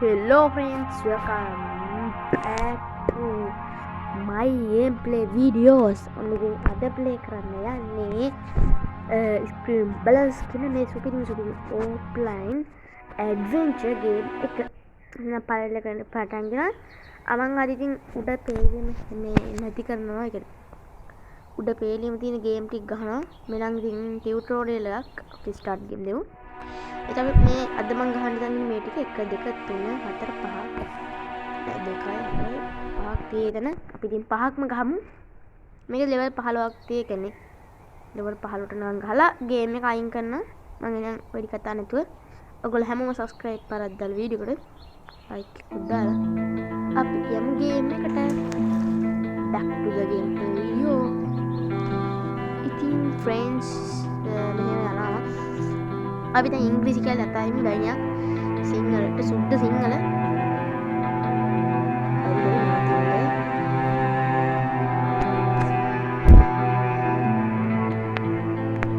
Hello friends, welcome back to my gameplay videos. ඔන්න අද play කරන්න යන්නේ Scream Balance කියන මේ සුපිරි offline adventure game එක. මම පළවෙනි කරන්න පටන් ගන්න. අමං අද ඉතින් උඩ පේලියම මේ නැති කරනවා. ඒ කියන්නේ උඩ පේලියම තියෙන game ටික ගහනවා. මෙලන් ඉතින් tutorial එකක් අපි start game දෙමු. එතකොට මේ අද මම ගහන්න දන්නේ මේ ටික 1 2 3 4 5 2යි 5ක් තියෙන අපි ඉතින් 5ක්ම ගහමු. මේක level 15ක් තියෙන්නේ. level 15ට නම් ගහලා game එක අයින් කරන්න. මම ඉතින් වැඩි කතා නැතුව ඔයගොල්ලෝ හැමෝම subscribe කරලා දාලා වීඩියෝ එකට like එකක් දාලා අපි යමු game එකට. back to the game video. ඉතින් friends මෙහෙම යනවා. අපි දැන් ඉංග්‍රීසි කියලා අතයින් ගණයක් සිංහලට සුද්ධ සිංහල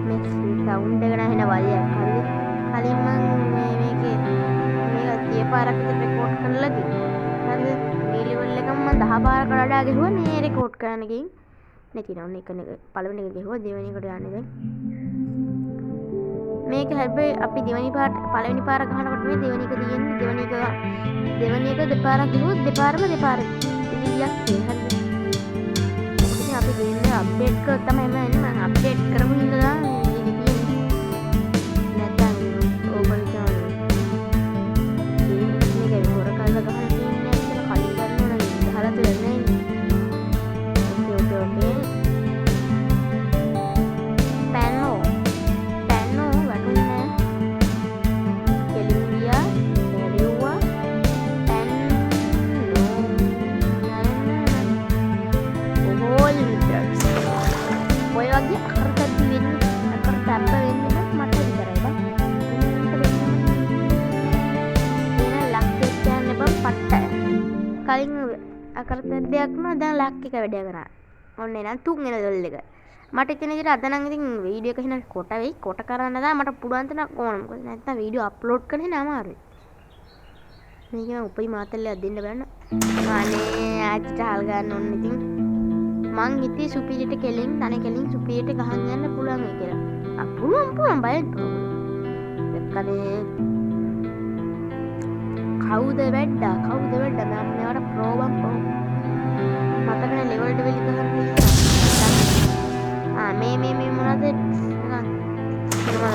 මේ සවුන්ඩ් එක නැහෙන වලියක් හරිද කලින් මම මේක 30 පාරක් විතර රෙකෝඩ් කරලා තියෙනවා හරිද මේ ලෙවල් එකම මම 10 පාරක් වඩා ගෙහුවා මේ රෙකෝඩ් කරන්න ගිහින් නැතිනම් එක පළවෙනි එක ගෙහුවා දෙවෙනි එකට යන්නේ දැන් මේක හැබැයි අපි දෙවෙනි පාර පළවෙනි පාර ගහනකොට මේ දෙවෙනි එක තියෙන්නේ දෙවෙනි එක දෙපාරක් ගිහුවොත් දෙපාරම දෙපාරක් ඉතිරියක් හරිද ඉතින් අපි ගේන්නේ අප්ඩේට් කරලා තමයි එන්නේ මම අප්ඩේට් කරමු ඉඳලා මේක තියෙන්නේ නැත්නම් ඕගොල්ලෝ මේක හොර කරලා ගහන්න තියෙන්නේ කියලා කලින් ගන්නවා නම් ගහලා දෙන්නේ ඕකේ කලින් අකරතැබ්බයක් නෝ දැන් ලක් එක වැඩ කරා. ඔන්න එනන් තුන් වෙන දොල් එක. මට ඉතින් ඉතින් අද නම් ඉතින් වීඩියෝ එක හිනා කොට වෙයි. කොට කරන්න දා මට පුළුවන් තරම් ඕන. මොකද නැත්තම් වීඩියෝ අප්ලෝඩ් කරන්න හිනා අමාරුයි. මේක මම උපරි මාතල්ලයක් දෙන්න බලන්න. අනේ ආච්චිට හල් ගන්න ඕන ඉතින්. මං හිතේ සුපිරිට කෙලින් තන කෙලින් සුපිරිට ගහන් යන්න පුළුවන් වෙයි කියලා. පුළුවන් බයෙන්. එක්කනේ කවුද වැඩ මම මේවට ප්‍රෝබම් මතකනේ ලෙවල් ඩෙවල් ගහන්න මේ මොනවද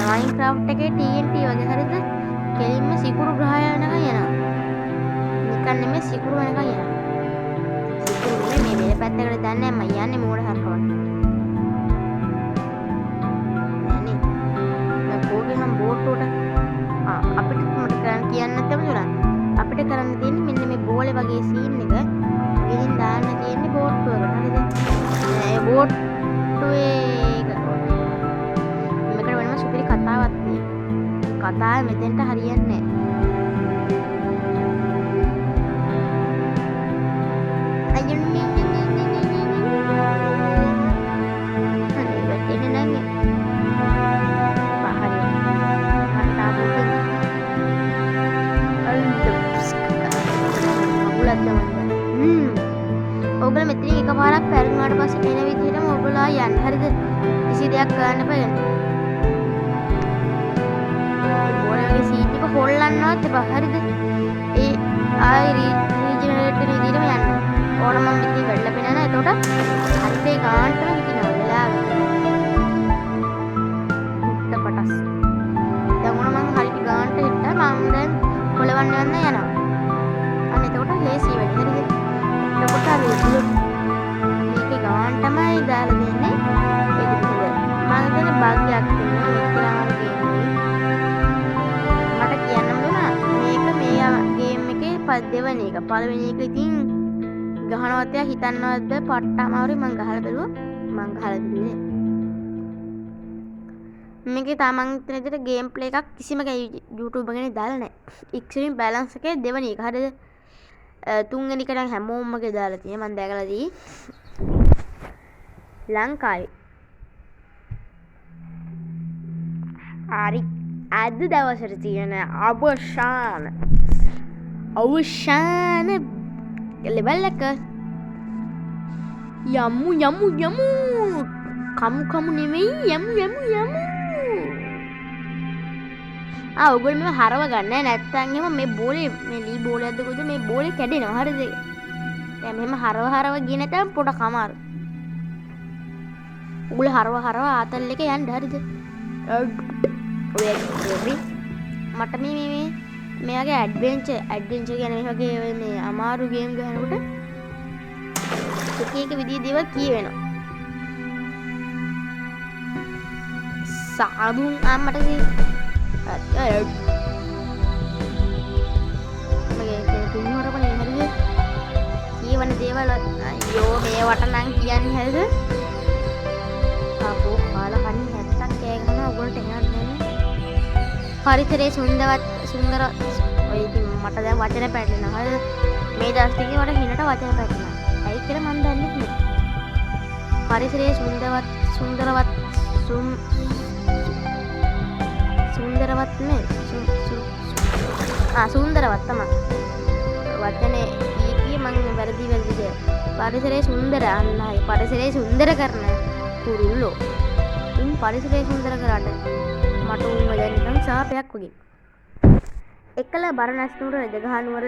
මයින්ක්‍රාෆ්ට් එකේ TNT වගේ හරිද කෙලින්ම සිකුරු ග්‍රහය යනවා නිකන් නෙමෙයි සිකුරු වෙනකන් යනවා සිකුරු මේ වෙන පැත්තකට දන්නේ මම යන්නේ මොකට හරකවන්න නෑනේ මම පොගේ හම් බෝට්ටුවට අපිට මට කරන්න කියන්න නැත්නම් නේද අපිට කරන්න තියෙන්නේ මෙන්න මේ බෝලේ වගේ සීන් එක ගිහින් දාන්න තියෙන්නේ බෝට්ටුවකට හරිද මේ බෝට්ටුවේ මේකට වෙනම සුපිරි කතාවක් තියෙනවා කතාව මෙතෙන්ට හරියන්නේ ඔයගොල්ලෝ මෙතනින් එකපාරක් පැරදුනාට පස්සේ එන විදිහටම ඔයගොල්ලෝ යන්න හරිද කිසි දෙයක් කරන්න බෑ ඔයාලගේ සීට් එක හොල්ලන්නවත් එපා හරිද ඒ ආයි රීජනරේට් වෙන විදිහටම යන්න ඕන මම මෙතන වැඩලා පෙන්නන එතකොට හරිද ඒ ගානටම හිටිනවා වෙලාව මුට්ට පටස් දැන් මොන මම හරියට ගානට හිටා මම දැන් කොලවන්න යනවා අන්න එතකොට ලේසි වැඩ හරිද එතකොට අර මේකේ ගාන තමයි දාලා දෙන්නේ ඒක විතර මම හිතන්නේ භාග්‍යයක් තියෙනවා මෙච්චරම ගේම් මට කියන්න දුනා මේක මේ ගේම් එකේ දෙවෙනි එක පළවෙනි එක ඉතින් ගහනවත් යා හිතන්නවත් බෑ පට්ටම අවරි මං ගහලා බැලුවා මේකේ තමන් හිතන විදිහට ගේම් ප්ලේ එකක් කිසිම YouTube එකේ දාලා නැහැ එක්ස්ට්‍රීම් බැලන්ස් එකේ දෙවෙනි එක හරියද තුන්වෙනි එක නම් හැමෝම ගේ දාලා තියෙනවා මම දැකලා දී ලංකාවේ හරි අද දවසට තියෙන අවසාන අවසාන ලෙවල් එක යමු කමු නෙවෙයි යමු ඔගොල්ලෝ මේ හරව ගන්න නැත්තම් එහෙම මේ බෝලේ මේ ලී බෝලයක්ද කොයිද මේ බෝලේ කැඩෙනවා හරිද දැන් මෙහෙම හරව ගියේ නැත්නම් පොඩ කමාරු ඔගොල්ලෝ හරව ආතල් එක යන්න හරිද ඔය මට මේ වගේ ඇඩ්වෙන්චර් කියන්නේ මේ වගේ මේ අමාරු ගේම් ගහනකොට එක විදිහේ දේවල් කියවෙනවා සාදුන් අම්මට කියවන දේවල් අයියෝ මේවට නම් කියන්නේ හරිද අපෝ කාලා කන්නේ නැත්තක් කෑ ගහනවා ඔයගොල්ලන්ට එහාට නෑනේ පරිසරයේ සුන්දර ඔය ඉතින් මට දැන් වචන පැටලෙනවා හරිද මේ දවස් ටිකේ මට හිනට වචන පැටලෙනවා ඇයි කියලා මම දන්නේ නැහැ පරිසරයේ සුන්දරවත් නේ සුන්දරවත් තමයි වචනේ කීකී මම වැරදි පරිසරයේ සුන්දර අන්නයි පරිසරයේ සුන්දර කරන කුරුල්ලෝ පරිසරයේ සුන්දර කරාට මට උන්ව දැන් නිකන් සාපයක් වගේ එකල බරණැස් නුවර රජගහනුවර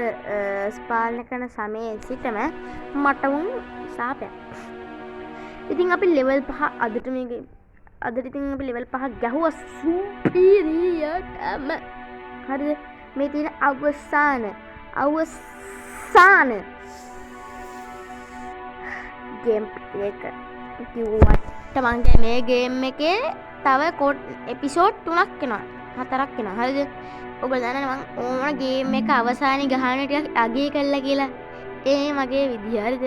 ස්පාලනය කරන සමයේ සිටම මට උන් සාපයක් ඉතින් අපි ලෙවල් 5 අදට ඉතින් අපි ලෙවල් 5 ගැහුවා සුපීරියර්ටම හරිද මේ තියෙන අවසාන ගේම් එක කිව්වට මං මේ ගේම් එකේ තව එපිසෝඩ් 3ක් එනවා 4ක් එනවා හරිද ඔබ දන්නවනේ මං ඕන ගේම් එක අවසානයේ ගහන ටිකක් අගේ කළා කියලා ඒ මගේ විදිය හරිද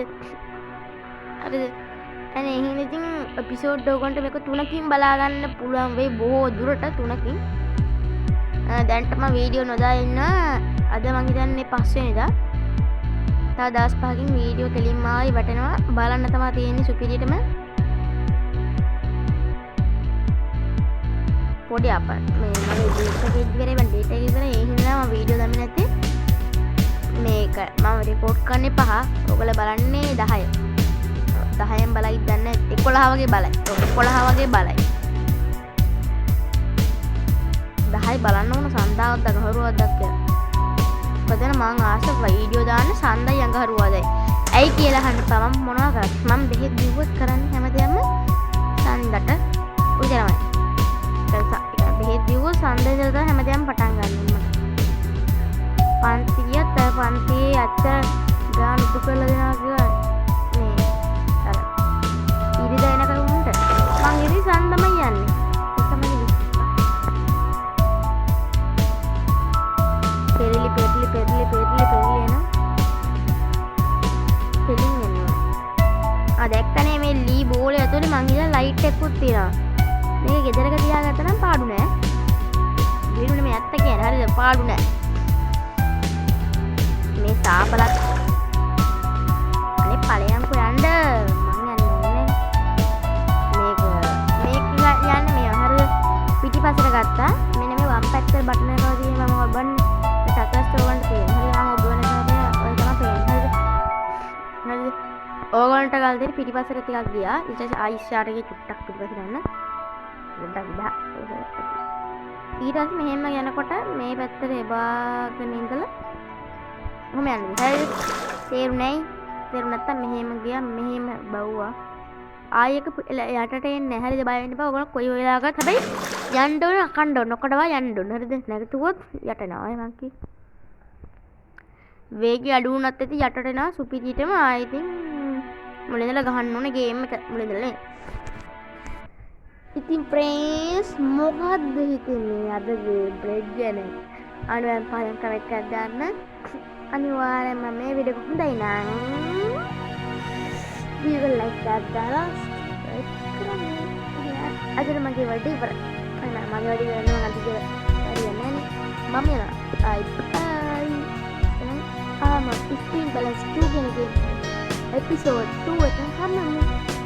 අනේ එහෙනම් ඉතින් එපිසෝඩ් ඔයගොල්ලන්ට මේක 3කින් බලා ගන්න පුළුවන් වෙයි බොහෝ දුරට 3කින් දැන්ට මම වීඩියෝ නොදා ඉන්න අද මං හිතන්නේ 5 වෙනිදා තව දවස් 5කින් වීඩියෝ කෙලින්ම ආයි වැටෙනවා බලන්න තමයි තියෙන්නේ සුපිරියටම පොඩි අප මේ මගේ ඩේටා එක ඉවරයි ඒ හින්දා මම වීඩියෝ දාන්නේ නැත්තේ මේක මම රෙකෝඩ් කරන්නේ 5 ඔයගොල්ලෝ බලන්නේ 10 10න් බලයි දන්නේ 11 වගේ බලයි 10 බලන්න ඕන සන්දාවක් දගහරුවක් දැක්කේ පදන මං ආස වීඩියෝ දාන්න සන්දයි අඟහරුවදයි ඇයි කියලා අහන්න එපා මම මොනවා කරත් මම බෙහෙත් දීුවොත් කරන්නේ හැමදේම සන්දට උදේමයි බෙහෙත් දීුවොත් සන්දේ ඉඳලා හැමදේම පටන් ගන්න පන්තියේ අච්චර ගාන උතු කරලා දෙනවා කියලා ඉරිදා එනකම් උන්ට මං ඉරි සන්දමයි යන්නේ පෙරලි එන පෙලින් එනවා දැක්කනේ මේ ලී බෝලේ ඇතුලේ මං ඉතින් ලයිට් එකකුත් තියනවා මේක ගෙදරක තියාගත්තා නම් පාඩු නෑ ගිනුනේ මේ ඇත්ත කියන්නේ හරිද පාඩු නෑ මේ තාපලක් අනේ ඵලයන්කෝ යන්න පිටිපස්සට ගත්තා මෙන්න මේ වම් පැත්තේ බටන් එක තියෙන මම ඔබන්නේ සකස් ඕගන්ට තියෙන හරි මම ඔබවන කාර්යය ඔය තමයි පේන්නේ හරිද ඕගන්ට ගාල් දෙන්න පිටිපස්සට ටිකක් ගියා ඊට පස්සේ ආයිෂාට ගිහ චුට්ටක් පිටිපස්සට යන්න පොඩ්ඩක් ඉදා ඊට පස්සේ මෙහෙම යනකොට මේ පැත්තට එබාගෙන ඉඳලා කොහොම යන්නේ හරි තේරුණේ නැත්තම් මෙහෙම ගියා මෙහෙම බවුවා ආයෙක යටට එන්නේ නැහැ හරිද බය වෙන්න එපා ඔයගොල්ලෝ කොයි වෙලාවකත් හැබැයි යන්න ඕන අකණ්ඩ ඕන නොකඩවා යන්න ඕන හරිද නැගතුවොත් යටනවා මං කි වේගය අඩු වුණත් ඇති යටට එනවා සුපිරියටම ආයෙ ඉතින් මුලින්දලා ගහන්න ඕනේ ගේම් එක මුලින්දලා නේ ඉතින් ප්‍රේස් මොකද්ද හිතන්නේ අද බ්‍රෙඩ් ගැන අනුයන් පාලන් කමෙන්ට් එකක් දාන්න අනිවාර්යෙන්ම මේ වීඩියෝ එක හොඳයි නම් we will like that දාලා අදට මගේ වැඩේ ඉවරයි. අනේ මගේ වැඩේ වෙනවා නැති කියලා හරියන්නේ නැහැ. මම යනවා. bye. I'm on 15 balance 2 game episode 2 එක හම්බුනේ.